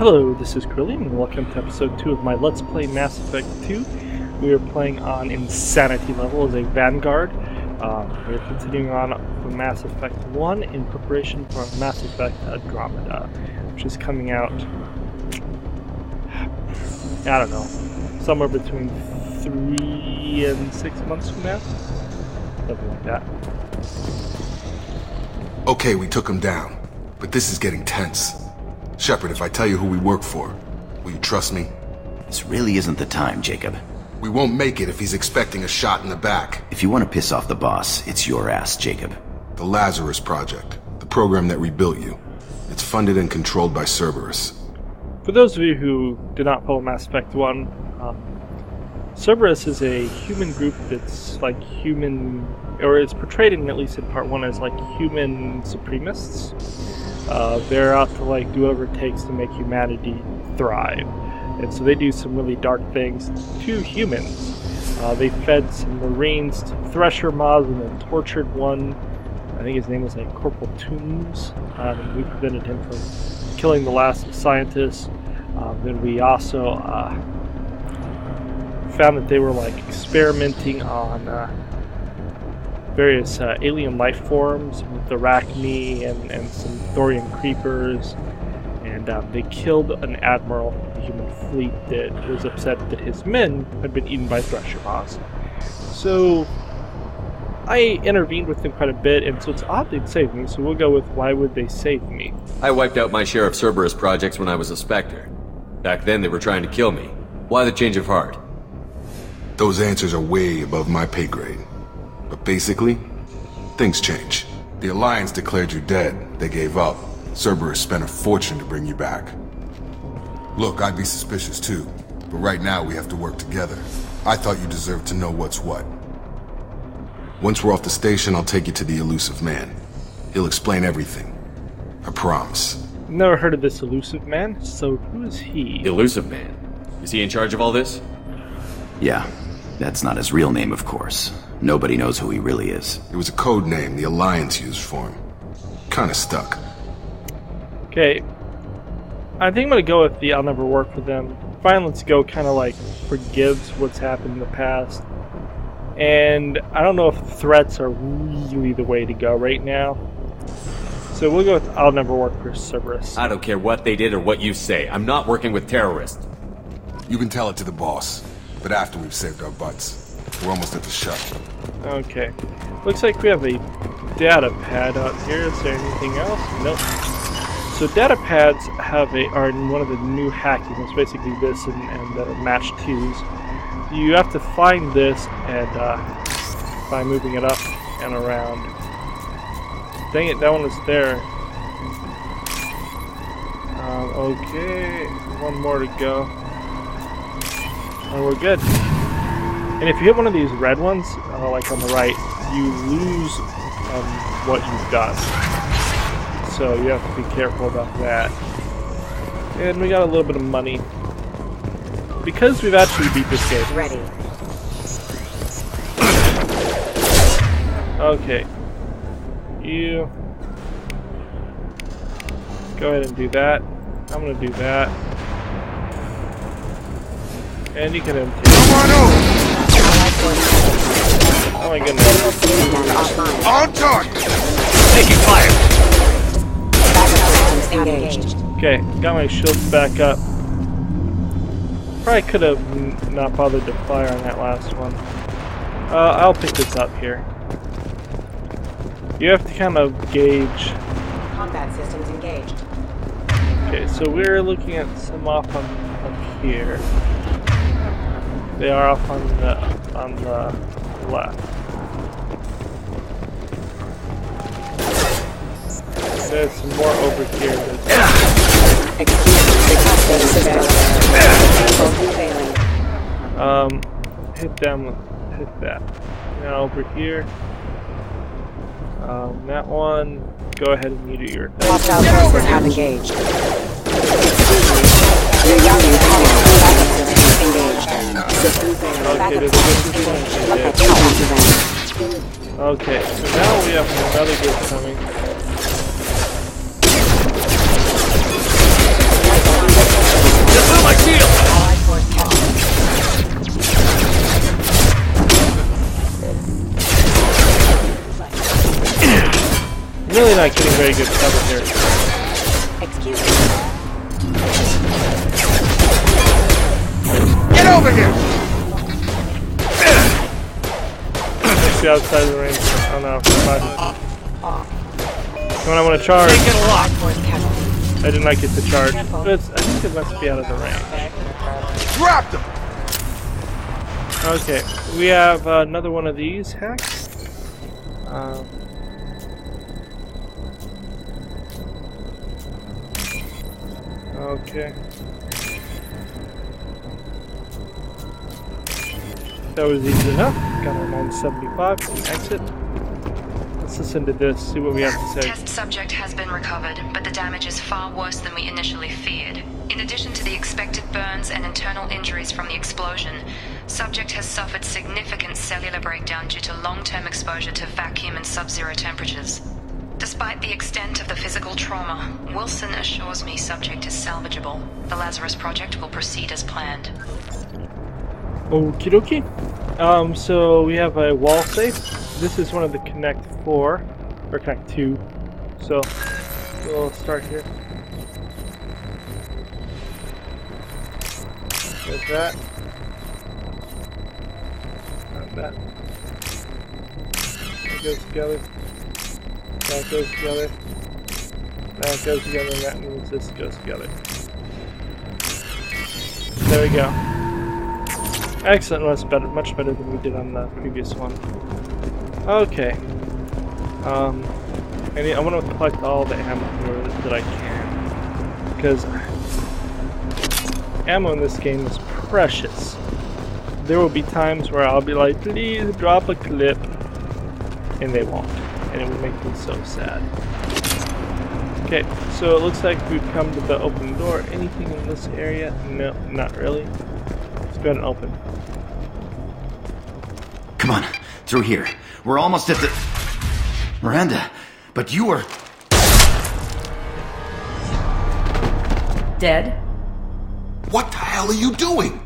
Hello, this is Curly, and welcome to episode 2 of my Let's Play Mass Effect 2. We are playing on Insanity level as a Vanguard. We are continuing on from Mass Effect 1 in preparation for Mass Effect Andromeda, which is coming out, I don't know, somewhere between 3 and 6 months from now. Something like that. Okay, we took him down, but this is getting tense. Shepard, if I tell you who we work for, will you trust me? This really isn't the time, Jacob. We won't make it if he's expecting a shot in the back. If you want to piss off the boss, it's your ass, Jacob. The Lazarus Project, the program that rebuilt you. It's funded and controlled by Cerberus. For those of you who did not follow Mass Effect 1, Cerberus is a human group that's like human, or it's portrayed in at least in part 1 as like human supremacists. They're out to like do whatever it takes to make humanity thrive. And so they do some really dark things to humans. They fed some Marines to Thresher mobs and then tortured one. I think his name was like Corporal Toombs. We prevented him from killing the last scientist. Then we also found that they were like experimenting on various alien life forms with Arachne and some Thorian creepers. And they killed an admiral of the human fleet that was upset that his men had been eaten by Thresher mobs. So I intervened with them quite a bit, and so it's odd they'd save me, so we'll go with why would they save me? I wiped out my share of Cerberus projects when I was a Spectre. Back then they were trying to kill me. Why the change of heart? Those answers are way above my pay grade. But basically, things change. The Alliance declared you dead. They gave up. Cerberus spent a fortune to bring you back. Look, I'd be suspicious too, but right now we have to work together. I thought you deserved to know what's what. Once we're off the station, I'll take you to the elusive man. He'll explain everything. I promise. Never heard of this elusive man, so who is he? Elusive Man? Is he in charge of all this? Yeah, that's not his real name, of course. Nobody knows who he really is. It was a code name the Alliance used for him. Kinda stuck. Okay, I think I'm gonna go with the I'll never work with them. Violence Go kind of like forgives what's happened in the past. And I don't know if threats are really the way to go right now. So we'll go with I'll never work for Cerberus. I don't care what they did or what you say. I'm not working with terrorists. You can tell it to the boss, but after we've saved our butts. We're almost at the shuttle. Okay. Looks like we have a data pad out here. Is there anything else? Nope. So data pads are in one of the new hacking. It's basically this and match 2s. You have to find this and by moving it up and around. Dang it, that one is there. Okay, one more to go. And we're good. And if you hit one of these red ones, like on the right, you lose what you've done. So you have to be careful about that. And we got a little bit of money. Because we've actually beat this game. Ready. Okay. You go ahead and do that. I'm gonna do that. And you can empty. Oh my goodness. On target! Taking fire! Engaged. Okay, got my shields back up. Probably could have not bothered to fire on that last one. I'll pick this up here. You have to kind of gauge. Combat systems engaged. Okay, so we're looking at some off on here. They are off on the left. There's some more over here. Hit them with, hit that. Now over here. That one, go ahead and you do your thing. Hostile forces have engaged. Okay, there's a okay, so now we have another group coming. very good cover here. Excuse me. Get over here! Actually outside of the range. Oh no, fine. Come on, I want to charge. Take it a lot. I did not get the charge. But I think it must be out of the range. Dropped him! Okay, we have another one of these hacks. Okay. That was easy enough. Got our 975. Exit. Let's listen to this, see what we have to say. Test subject has been recovered, but the damage is far worse than we initially feared. In addition to the expected burns and internal injuries from the explosion, subject has suffered significant cellular breakdown due to long-term exposure to vacuum and sub-zero temperatures. Despite the extent of the physical trauma, Wilson assures me subject is salvageable. The Lazarus project will proceed as planned. Okie dokie. So we have a wall safe. This is one of the Connect 4, or Connect 2. So we'll start here. There's that. Not that. That goes together. That goes together. That goes together, and that means this goes together. There we go. Excellent, much better than we did on the previous one. Okay. I want to collect all the ammo that I can, because ammo in this game is precious. There will be times where I'll be like, please drop a clip, and they won't, and it would make me so sad. Okay, so it looks like we've come to the open door. Anything in this area? No, not really. Let's go ahead and open. Come on, through here. We're almost at the... Miranda, but you were... Dead? What the hell are you doing?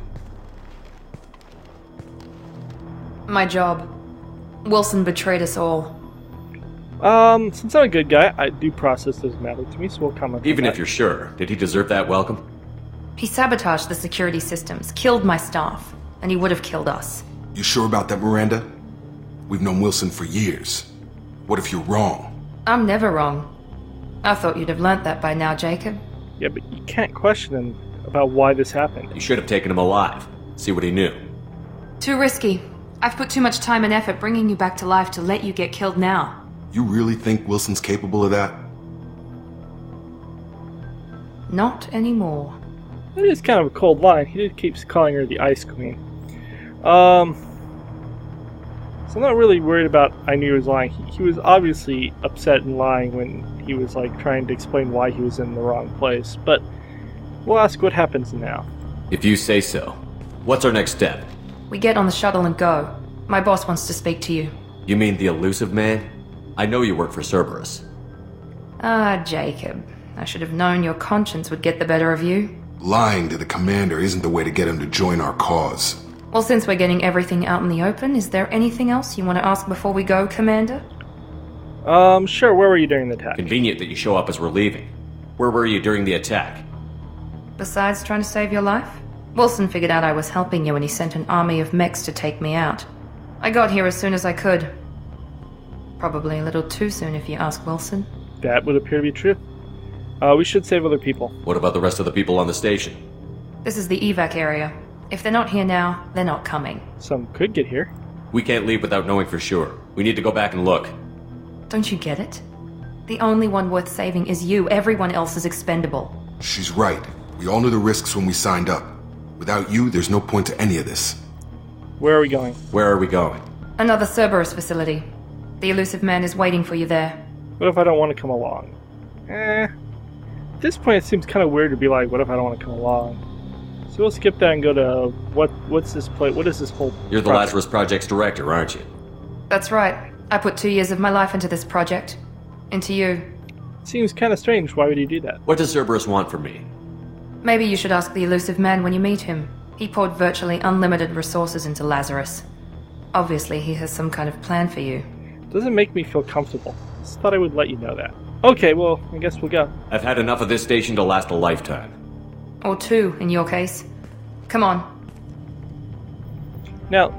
My job. Wilson betrayed us all. Since I'm a good guy, due process doesn't matter to me, so we'll comment on Even that. if you're sure, did he deserve that welcome? He sabotaged the security systems, killed my staff, and he would have killed us. You sure about that, Miranda? We've known Wilson for years. What if you're wrong? I'm never wrong. I thought you'd have learnt that by now, Jacob. Yeah, but you can't question him about why this happened. You should have taken him alive. See what he knew. Too risky. I've put too much time and effort bringing you back to life to let you get killed now. You really think Wilson's capable of that? Not anymore. That is kind of a cold line. He did keep calling her the Ice Queen. So I'm not really worried about I knew he was lying. He was obviously upset and lying when he was like trying to explain why he was in the wrong place. But we'll ask what happens now. If you say so. What's our next step? We get on the shuttle and go. My boss wants to speak to you. You mean the elusive man? I know you work for Cerberus. Ah, Jacob. I should have known your conscience would get the better of you. Lying to the commander isn't the way to get him to join our cause. Well, since we're getting everything out in the open, is there anything else you want to ask before we go, Commander? Sure. Where were you during the attack? Convenient that you show up as we're leaving. Where were you during the attack? Besides trying to save your life? Wilson figured out I was helping you and he sent an army of mechs to take me out. I got here as soon as I could. Probably a little too soon if you ask Wilson. That would appear to be true. We should save other people. What about the rest of the people on the station? This is the evac area. If they're not here now, they're not coming. Some could get here. We can't leave without knowing for sure. We need to go back and look. Don't you get it? The only one worth saving is you. Everyone else is expendable. She's right. We all knew the risks when we signed up. Without you, there's no point to any of this. Where are we going? Where are we going? Another Cerberus facility. The elusive man is waiting for you there. What if I don't want to come along? At this point, it seems kind of weird to be like, what if I don't want to come along? So we'll skip that and go to what's this place? What is this whole? You're the project? Lazarus Project's director, aren't you? That's right. I put 2 years of my life into this project. Into you. Seems kind of strange. Why would he do that? What does Cerberus want from me? Maybe you should ask the elusive man when you meet him. He poured virtually unlimited resources into Lazarus. Obviously, he has some kind of plan for you. Doesn't make me feel comfortable. Just thought I would let you know that. Okay, well, I guess we'll go. I've had enough of this station to last a lifetime. Or 2, in your case. Come on. Now,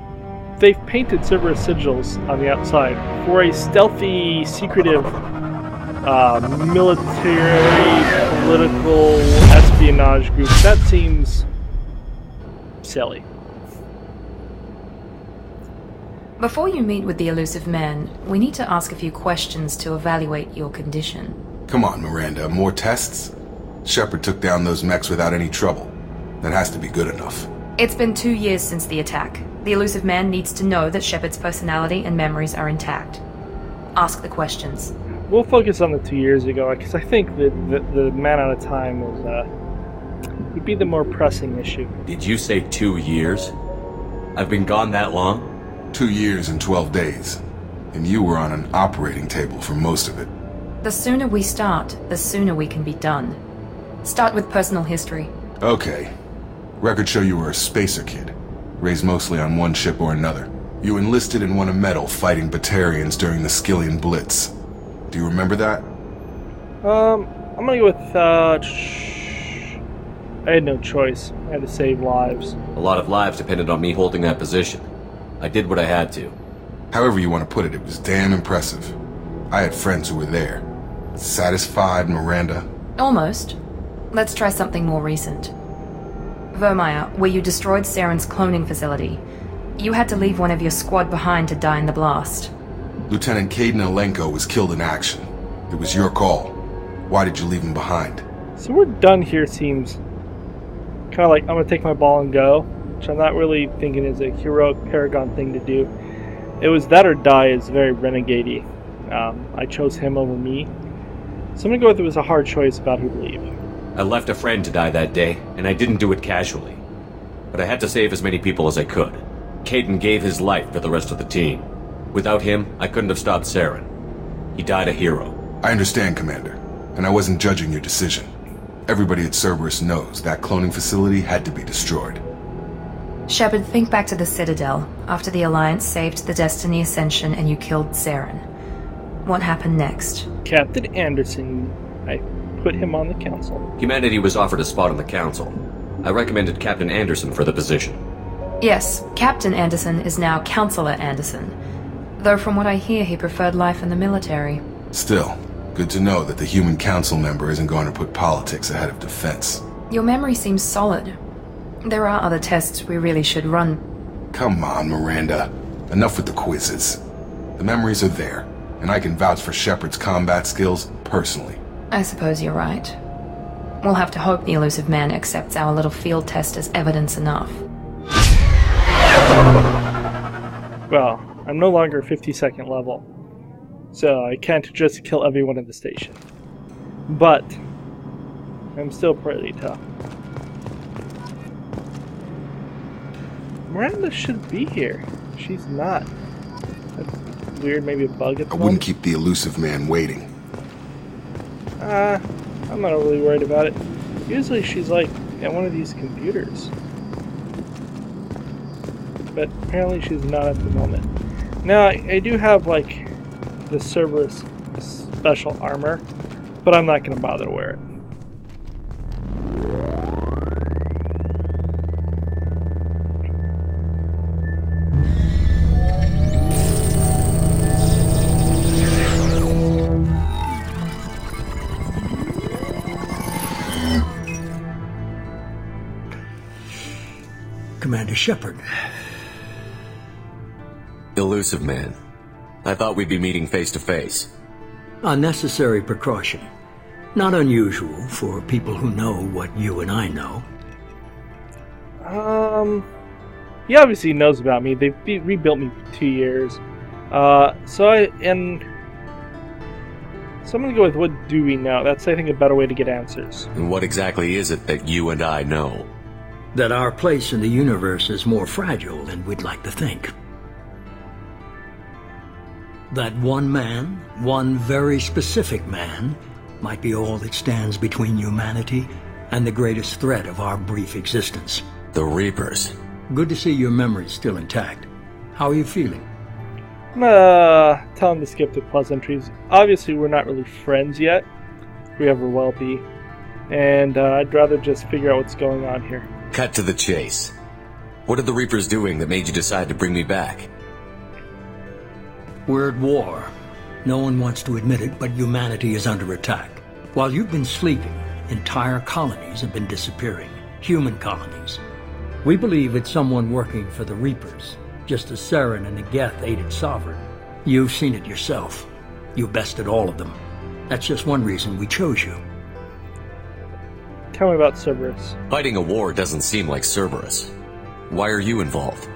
they've painted Cerberus sigils on the outside for a stealthy, secretive, military, political espionage group. That seems silly. Before you meet with the elusive man, we need to ask a few questions to evaluate your condition. Come on, Miranda, more tests? Shepard took down those mechs without any trouble. That has to be good enough. It's been 2 years since the attack. The elusive man needs to know that Shepard's personality and memories are intact. Ask the questions. We'll focus on the 2 years ago, because I think that the man out of time would be the more pressing issue. Did you say 2 years? I've been gone that long? 2 years and 12 days. And you were on an operating table for most of it. The sooner we start, the sooner we can be done. Start with personal history. Okay. Records show you were a spacer kid, raised mostly on one ship or another. You enlisted and won a medal fighting Batarians during the Skillian Blitz. Do you remember that? I'm gonna go with, I had no choice. I had to save lives. A lot of lives depended on me holding that position. I did what I had to. However you want to put it, it was damn impressive. I had friends who were there. Satisfied, Miranda? Almost. Let's try something more recent. Vermeer, where you destroyed Saren's cloning facility. You had to leave one of your squad behind to die in the blast. Lieutenant Caden Alenko was killed in action. It was your call. Why did you leave him behind? So we're done here seems kind of like I'm gonna take my ball and go, which I'm not really thinking is a heroic Paragon thing to do. It was that or die is very renegade-y. I chose him over me. So I'm gonna go with it was a hard choice about who to leave. I left a friend to die that day, and I didn't do it casually. But I had to save as many people as I could. Caden gave his life for the rest of the team. Without him, I couldn't have stopped Saren. He died a hero. I understand, Commander, and I wasn't judging your decision. Everybody at Cerberus knows that cloning facility had to be destroyed. Shepard, think back to the Citadel, after the Alliance saved the Destiny Ascension and you killed Saren. What happened next? Captain Anderson, I put him on the council. Humanity was offered a spot on the council. I recommended Captain Anderson for the position. Yes, Captain Anderson is now Counselor Anderson. Though from what I hear, he preferred life in the military. Still, good to know that the human council member isn't going to put politics ahead of defense. Your memory seems solid. There are other tests we really should run. Come on, Miranda. Enough with the quizzes. The memories are there, and I can vouch for Shepard's combat skills personally. I suppose you're right. We'll have to hope the elusive man accepts our little field test as evidence enough. Well, I'm no longer 52nd level, so I can't just kill everyone at the station. But I'm still pretty tough. Miranda should be here. She's not. That's weird, maybe a bug at the I wouldn't moment. keep the elusive man waiting. I'm not really worried about it. Usually she's like at one of these computers. But apparently she's not at the moment. Now, I do have like the Cerberus special armor, but I'm not going to bother to wear it. Commander Shepard. Elusive man. I thought we'd be meeting face to face. A necessary precaution. Not unusual for people who know what you and I know. He obviously knows about me. They've rebuilt me for 2 years. So I'm gonna go with what do we know. That's, I think, a better way to get answers. And what exactly is it that you and I know? That our place in the universe is more fragile than we'd like to think. That one man, one very specific man, might be all that stands between humanity and the greatest threat of our brief existence. The Reapers. Good to see your memory's still intact. How are you feeling? Tell him to skip the pleasantries. Obviously, we're not really friends yet. We ever will be. And I'd rather just figure out what's going on here. Cut to the chase. What are the Reapers doing that made you decide to bring me back? We're at war. No one wants to admit it, but humanity is under attack. While you've been sleeping, entire colonies have been disappearing. Human colonies. We believe it's someone working for the Reapers, just as Saren and the Geth aided Sovereign. You've seen it yourself. You bested all of them. That's just one reason we chose you. Tell me about Cerberus. Fighting a war doesn't seem like Cerberus. Why are you involved?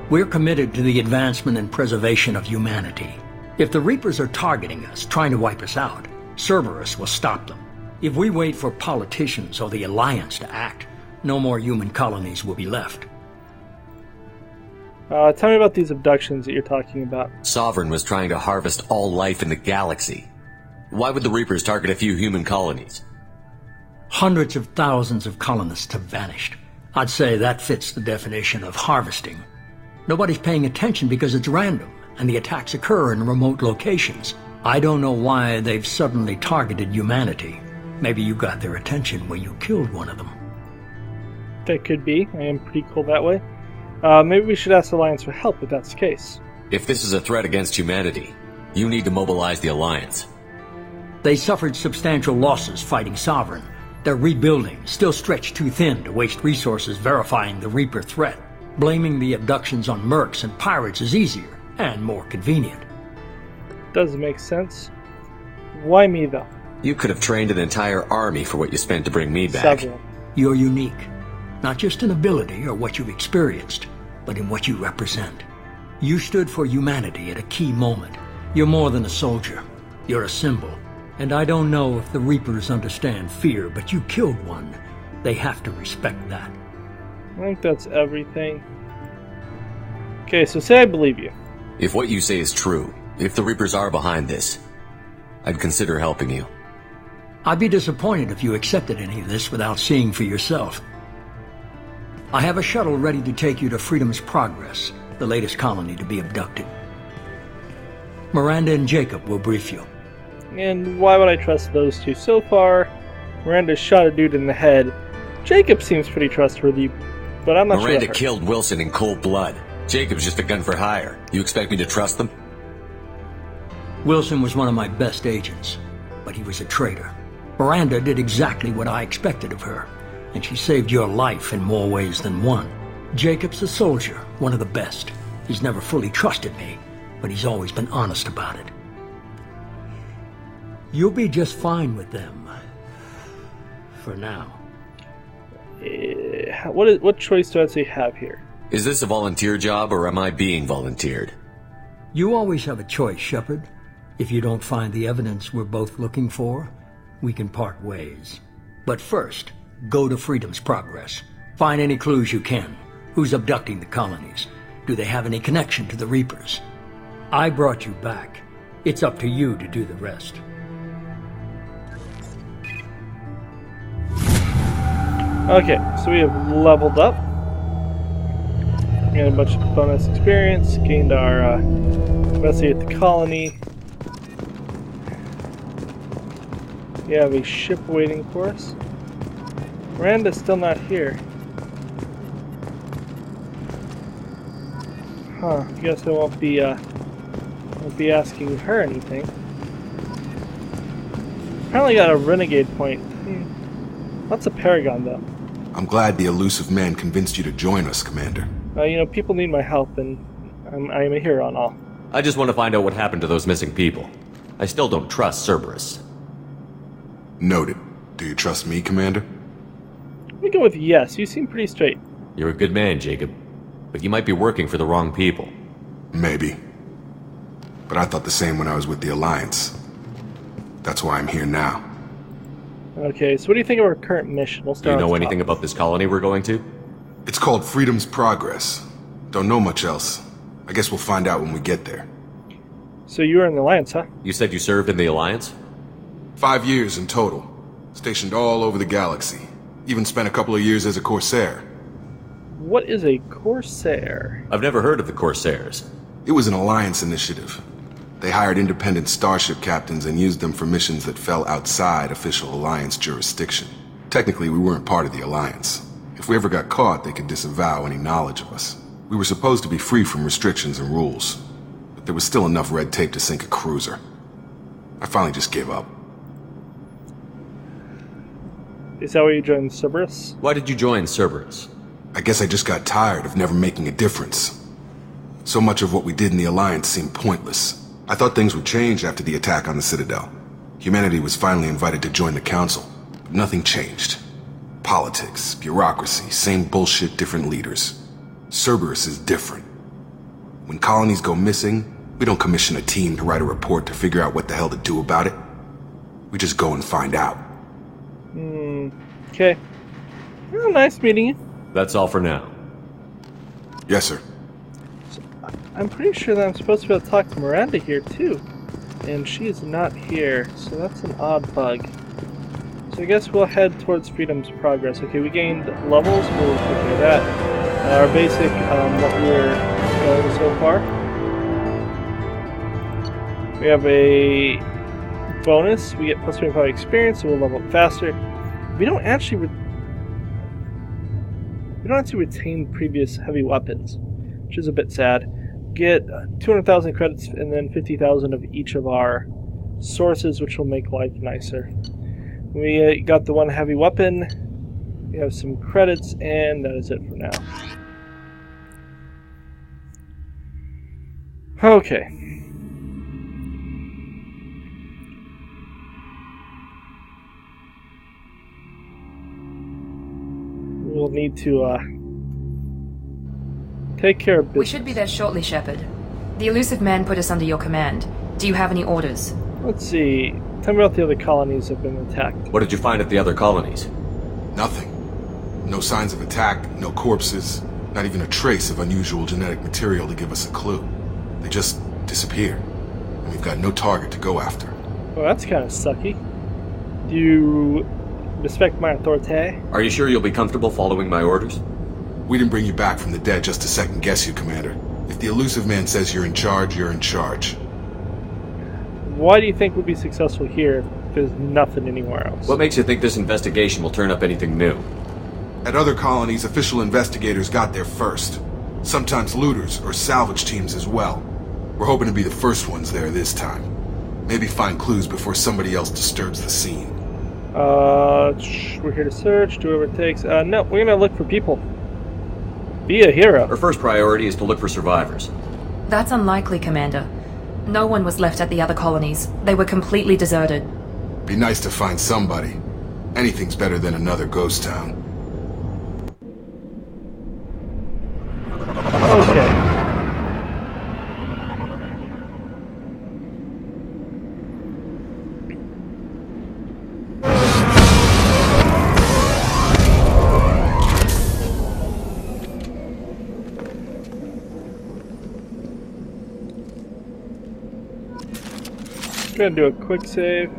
We're committed to the advancement and preservation of humanity. If the Reapers are targeting us, trying to wipe us out, Cerberus will stop them. If we wait for politicians or the Alliance to act, no more human colonies will be left. Tell me about these abductions that you're talking about. Sovereign was trying to harvest all life in the galaxy. Why would the Reapers target a few human colonies? Hundreds of thousands of colonists have vanished. I'd say that fits the definition of harvesting. Nobody's paying attention because it's random, and the attacks occur in remote locations. I don't know why they've suddenly targeted humanity. Maybe you got their attention when you killed one of them. That could be. I am pretty cool that way. Maybe we should ask the Alliance for help if that's the case. If this is a threat against humanity, you need to mobilize the Alliance. They suffered substantial losses fighting Sovereign. They're rebuilding, still stretched too thin to waste resources verifying the Reaper threat. Blaming the abductions on mercs and pirates is easier and more convenient. Does make sense. Why me, though? You could have trained an entire army for what you spent to bring me back. Several. You're unique, not just in ability or what you've experienced, but in what you represent. You stood for humanity at a key moment. You're more than a soldier. You're a symbol. And I don't know if the Reapers understand fear, but you killed one. They have to respect that. I think that's everything. Okay, so say I believe you. If what you say is true, if the Reapers are behind this, I'd consider helping you. I'd be disappointed if you accepted any of this without seeing for yourself. I have a shuttle ready to take you to Freedom's Progress, the latest colony to be abducted. Miranda and Jacob will brief you. And why would I trust those two? So far, Miranda shot a dude in the head. Jacob seems pretty trustworthy, but I'm not sure. Miranda killed Wilson in cold blood. Jacob's just a gun for hire. You expect me to trust them? Wilson was one of my best agents, but he was a traitor. Miranda did exactly what I expected of her, and she saved your life in more ways than one. Jacob's a soldier, one of the best. He's never fully trusted me, but he's always been honest about it. You'll be just fine with them. For now. What choice do I actually have here? Is this a volunteer job, or am I being volunteered? You always have a choice, Shepard. If you don't find the evidence we're both looking for, we can part ways. But first, go to Freedom's Progress. Find any clues you can. Who's abducting the colonies? Do they have any connection to the Reapers? I brought you back. It's up to you to do the rest. Okay, so we have leveled up. Gained a bunch of bonus experience. Gained our investigate the colony. We have a ship waiting for us. Miranda's still not here. Huh, I guess I won't be asking her anything. Apparently got a renegade point. That's a paragon, though. I'm glad the elusive man convinced you to join us, Commander. People need my help, and I am a hero and all. I just want to find out what happened to those missing people. I still don't trust Cerberus. Noted. Do you trust me, Commander? We go with yes. You seem pretty straight. You're a good man, Jacob. But you might be working for the wrong people. Maybe. But I thought the same when I was with the Alliance. That's why I'm here now. Okay, so what do you think of our current mission? We'll Do start you know on anything top. about this colony we're going to? It's called Freedom's Progress. Don't know much else. I guess we'll find out when we get there. So you were in the Alliance, huh? You said you served in the Alliance? 5 years in total. Stationed all over the galaxy. Even spent a couple of years as a Corsair. What is a Corsair? I've never heard of the Corsairs. It was an Alliance initiative. They hired independent starship captains and used them for missions that fell outside official Alliance jurisdiction. Technically, we weren't part of the Alliance. If we ever got caught, they could disavow any knowledge of us. We were supposed to be free from restrictions and rules, but there was still enough red tape to sink a cruiser. I finally just gave up. Is that why you joined Cerberus? Why did you join Cerberus? I guess I just got tired of never making a difference. So much of what we did in the Alliance seemed pointless. I thought things would change after the attack on the Citadel. Humanity was finally invited to join the Council, but nothing changed. Politics, bureaucracy, same bullshit, different leaders. Cerberus is different. When colonies go missing, we don't commission a team to write a report to figure out what the hell to do about it. We just go and find out. Okay. Well, nice meeting you. That's all for now. Yes, sir. I'm pretty sure that I'm supposed to be able to talk to Miranda here, too. And she is not here, so that's an odd bug. So I guess we'll head towards Freedom's Progress. Okay, we gained levels, we'll take care of that. Our basic, what we're going so far. We have a bonus, we get plus 25 experience, so we'll level up faster. We don't actually retain previous heavy weapons, which is a bit sad. Get 200,000 credits and then 50,000 of each of our sources, which will make life nicer. We got the one heavy weapon, we have some credits, and that is it for now. Okay. We'll need to take care of business. We should be there shortly, Shepard. The elusive man put us under your command. Do you have any orders? Let's see. Tell me about the other colonies that have been attacked. What did you find at the other colonies? Nothing. No signs of attack, no corpses, not even a trace of unusual genetic material to give us a clue. They just disappeared, and we've got no target to go after. Well, that's kind of sucky. Do you respect my authority? Are you sure you'll be comfortable following my orders? We didn't bring you back from the dead just to second guess you, Commander. If the elusive man says you're in charge, you're in charge. Why do you think we'll be successful here if there's nothing anywhere else? What makes you think this investigation will turn up anything new? At other colonies, official investigators got there first. Sometimes looters or salvage teams as well. We're hoping to be the first ones there this time. Maybe find clues before somebody else disturbs the scene. We're here to search, do whatever it takes. No, we're gonna look for people. Be a hero. Our first priority is to look for survivors. That's unlikely, Commander. No one was left at the other colonies. They were completely deserted. Be nice to find somebody. Anything's better than another ghost town. Okay. Gonna do a quick save.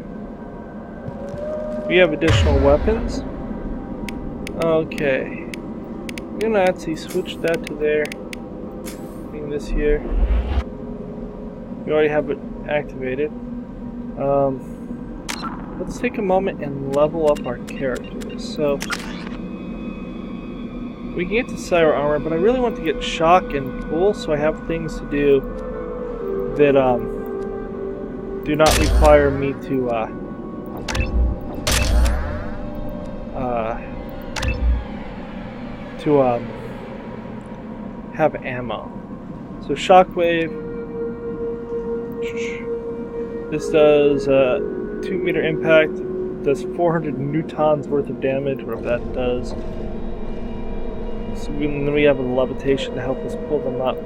We have additional weapons. Okay. I'm gonna actually switch that to there. Bring this here. We already have it activated. Let's take a moment and level up our characters. So we can get to cyber armor, but I really want to get shock and pull, so I have things to do that do not require me to have ammo. So shockwave. This does 2-meter impact. Does 400 newtons worth of damage, whatever that does. So then we have a levitation to help us pull them up.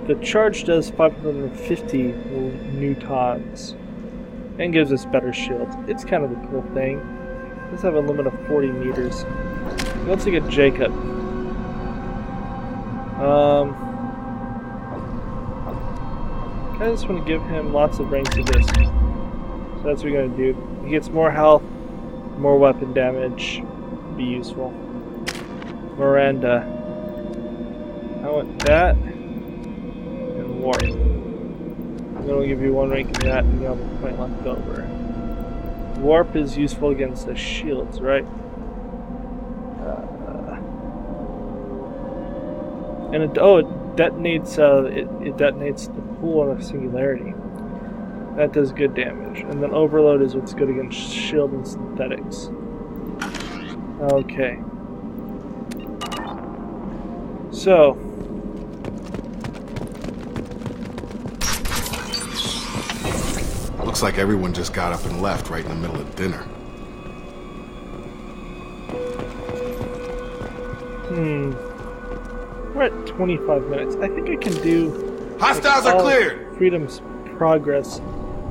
The charge does 550 newtons and gives us better shields. It's kind of a cool thing. Let's have a limit of 40 meters. Let's look at Jacob. I just want to give him lots of ranks of this. So that's what we're going to do. He gets more health, more weapon damage. Be useful. Miranda. I want that. warp. Then we'll give you 1 rank in that and you have a point left over. Warp is useful against the shields, right? And it detonates. It detonates the pool on a singularity. That does good damage. And then overload is what's good against shield and synthetics. Okay. So. Looks like everyone just got up and left right in the middle of dinner. We're at 25 minutes. I think I can do... Hostiles are cleared! Freedom's Progress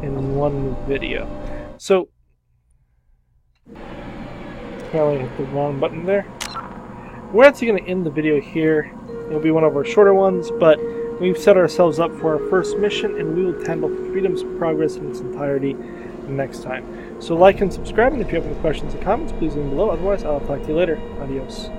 in one video. So... Apparently I hit the wrong button there. We're actually going to end the video here. It'll be one of our shorter ones, but we've set ourselves up for our first mission, and we will handle Freedom's Progress in its entirety next time. So like and subscribe, and if you have any questions or comments, please leave them below. Otherwise, I'll talk to you later. Adios.